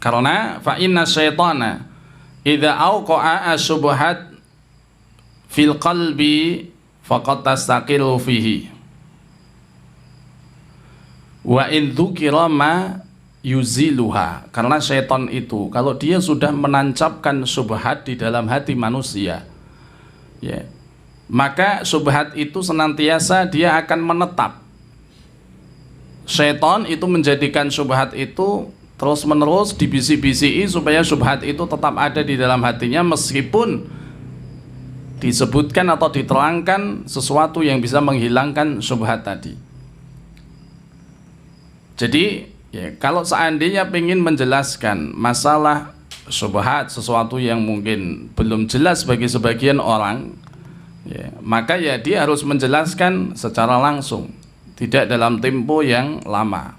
Karena fa inna syaitana idza auqa'a asyubhat fil qalbi faqad tastaqiru fihi wa in dzukira ma yuziluha. Karena syaitan itu kalau dia sudah menancapkan syubhat di dalam hati manusia, ya, maka syubhat itu senantiasa dia akan menetap. Syaitan itu menjadikan syubhat itu terus menerus dibisi-bisi supaya syubhat itu tetap ada di dalam hatinya, meskipun disebutkan atau diterangkan sesuatu yang bisa menghilangkan syubhat tadi. Jadi ya, kalau seandainya ingin menjelaskan masalah syubhat, sesuatu yang mungkin belum jelas bagi sebagian orang, ya, maka ya dia harus menjelaskan secara langsung, tidak dalam tempo yang lama,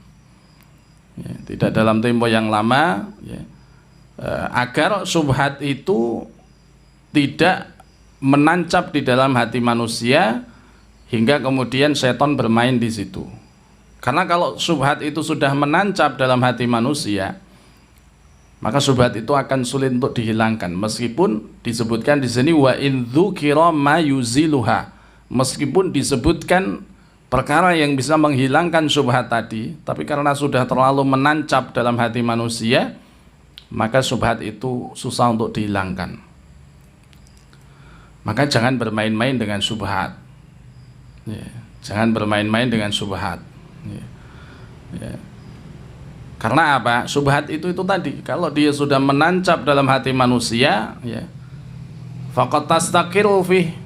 ya, tidak dalam tempo yang lama, ya, agar syubhat itu tidak menancap di dalam hati manusia hingga kemudian setan bermain di situ. Karena kalau syubhat itu sudah menancap dalam hati manusia, maka syubhat itu akan sulit untuk dihilangkan. Meskipun disebutkan di sini wa in dzukira ma yuziluha, meskipun disebutkan perkara yang bisa menghilangkan syubhat tadi, tapi karena sudah terlalu menancap dalam hati manusia, maka syubhat itu susah untuk dihilangkan. Maka jangan bermain-main dengan syubhat, ya, jangan bermain-main dengan syubhat, ya, ya. Karena apa? Syubhat itu tadi, kalau dia sudah menancap dalam hati manusia, ya, faqad tastaqiru fih,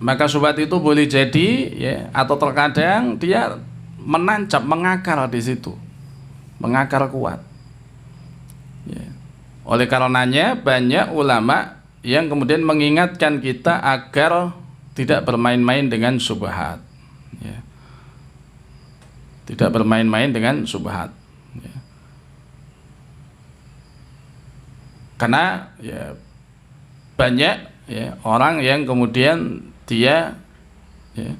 maka syubhat itu boleh jadi, ya, atau terkadang dia menancap, mengakar di situ, mengakar kuat, ya. Oleh karenanya banyak ulama yang kemudian mengingatkan kita agar tidak bermain-main dengan syubhat, ya. Tidak bermain-main dengan syubhat, ya. Karena ya, banyak, ya, orang yang kemudian dia, ya,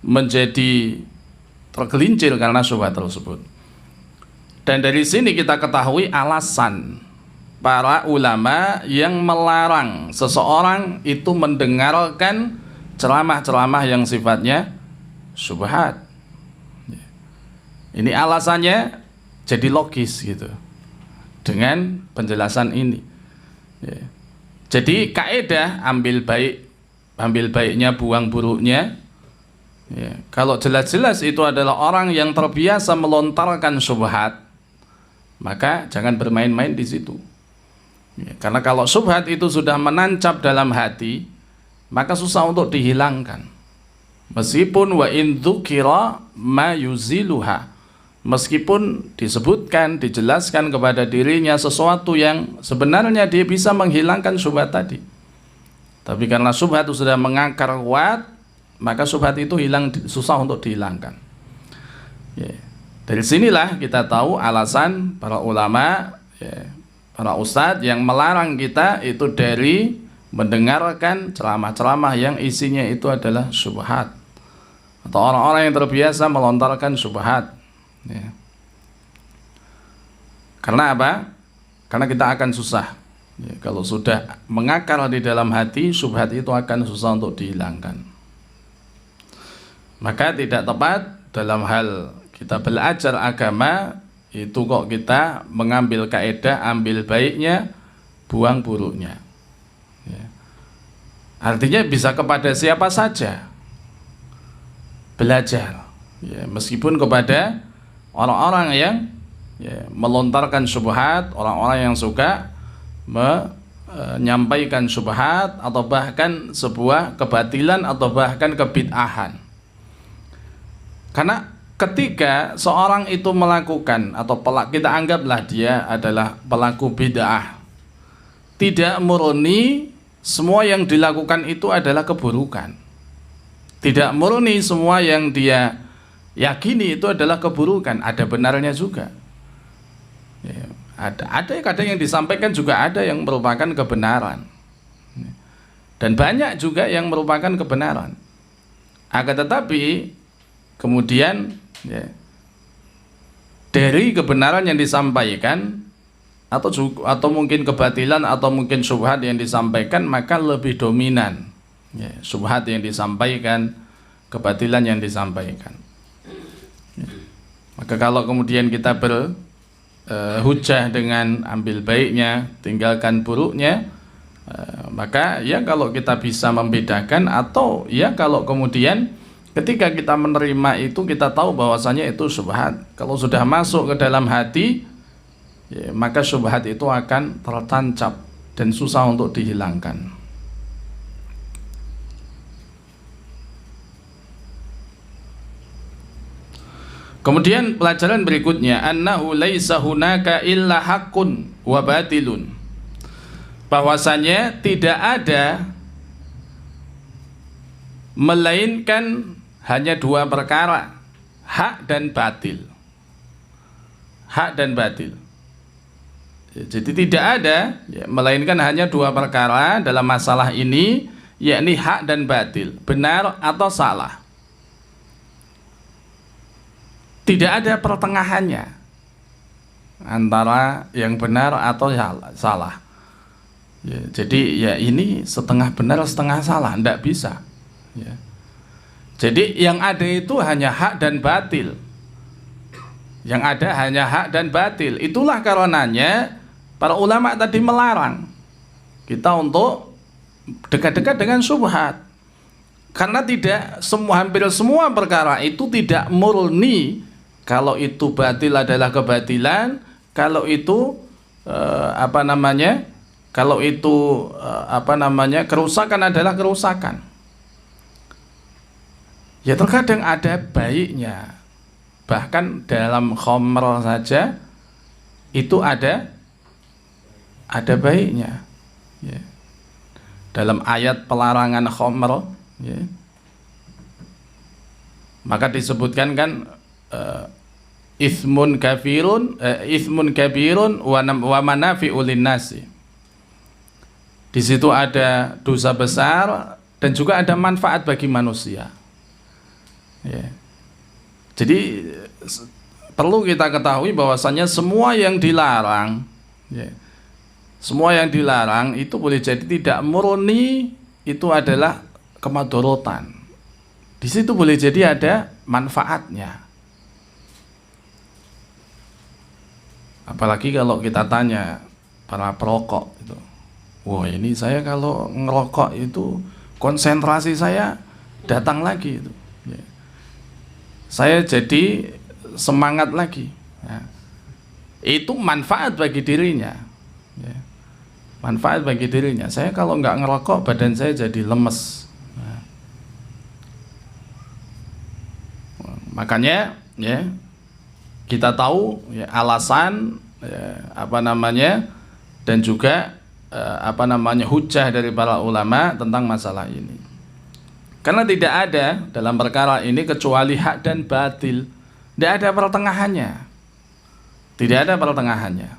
menjadi tergelincir karena syubhat tersebut. Dan dari sini kita ketahui alasan para ulama yang melarang seseorang itu mendengarkan ceramah-ceramah yang sifatnya syubhat. Ini alasannya jadi logis gitu dengan penjelasan ini, ya. Jadi kaidah ambil baiknya, buang buruknya, ya. Kalau jelas-jelas itu adalah orang yang terbiasa melontarkan syubhat, maka jangan bermain-main di situ. Ya, karena kalau syubhat itu sudah menancap dalam hati, maka susah untuk dihilangkan. Meskipun wa in dzukira ma yuziluha, meskipun disebutkan, dijelaskan kepada dirinya sesuatu yang sebenarnya dia bisa menghilangkan syubhat tadi, tapi karena syubhat itu sudah mengakar kuat, maka syubhat itu hilang, susah untuk dihilangkan, ya. Dari sinilah kita tahu alasan para ulama, ya, para ustadz yang melarang kita itu dari mendengarkan ceramah-ceramah yang isinya itu adalah syubhat, atau orang-orang yang terbiasa melontarkan syubhat, ya. Karena apa? Karena kita akan susah, ya, kalau sudah mengakar di dalam hati, syubhat itu akan susah untuk dihilangkan. Maka tidak tepat dalam hal kita belajar agama itu kok kita mengambil kaidah ambil baiknya, buang buruknya, ya. Artinya bisa kepada siapa saja belajar, ya, meskipun kepada orang-orang yang, ya, melontarkan syubhat, orang-orang yang suka menyampaikan syubhat atau bahkan sebuah kebatilan atau bahkan kebid'ahan. Karena ketika seorang itu melakukan atau kita anggaplah dia adalah pelaku bid'ah, tidak murni semua yang dilakukan itu adalah keburukan, tidak murni semua yang dia yakini itu adalah keburukan, ada benarnya juga, ya, ada kadang yang disampaikan juga ada yang merupakan kebenaran, dan banyak juga yang merupakan kebenaran. Akan tetapi kemudian, ya, dari kebenaran yang disampaikan atau mungkin kebatilan atau mungkin syubhat yang disampaikan, maka lebih dominan ya, syubhat yang disampaikan, kebatilan yang disampaikan. Ya. Maka kalau kemudian kita hujah dengan ambil baiknya, tinggalkan buruknya, maka ya kalau kita bisa membedakan, atau ya kalau kemudian ketika kita menerima itu kita tahu bahwasanya itu syubhat, kalau sudah masuk ke dalam hati ya, maka syubhat itu akan tertancap dan susah untuk dihilangkan. Kemudian pelajaran berikutnya, annahu laisa hunaka illa haqqun wa batilun, bahwasanya tidak ada melainkan hanya dua perkara, hak dan batil. Hak dan batil. Jadi tidak ada ya, melainkan hanya dua perkara dalam masalah ini, yakni hak dan batil, benar atau salah. Tidak ada pertengahannya antara yang benar atau salah. Ya, jadi ya ini setengah benar setengah salah, tidak bisa. Ya. Jadi yang ada itu hanya hak dan batil. Yang ada hanya hak dan batil. Itulah karenanya para ulama tadi melarang kita untuk dekat-dekat dengan syubhat. Karena hampir semua perkara itu tidak murni. Kalau itu batil adalah kebatilan, kalau itu kerusakan adalah kerusakan. Ya terkadang ada baiknya, bahkan dalam khamr saja itu ada baiknya. Ya. Dalam ayat pelarangan khamr, ya, maka disebutkan kan ismun kabirun wa manafi'ul linnasi. Di situ ada dosa besar dan juga ada manfaat bagi manusia. Ya. Jadi perlu kita ketahui bahwasanya semua yang dilarang, ya, semua yang dilarang itu boleh jadi tidak murni itu adalah kemadorotan. Di situ boleh jadi ada manfaatnya. Apalagi kalau kita tanya para perokok itu, wah ini saya kalau ngerokok itu konsentrasi saya datang lagi itu. Ya. Saya jadi semangat lagi. Ya. Itu manfaat bagi dirinya. Ya. Manfaat bagi dirinya. Saya kalau nggak ngerokok badan saya jadi lemes. Ya. Makanya ya kita tahu ya, alasan ya, dan juga hujah dari para ulama tentang masalah ini. Karena tidak ada dalam perkara ini kecuali hak dan batil. Tidak ada pertengahannya. Tidak ada pertengahannya.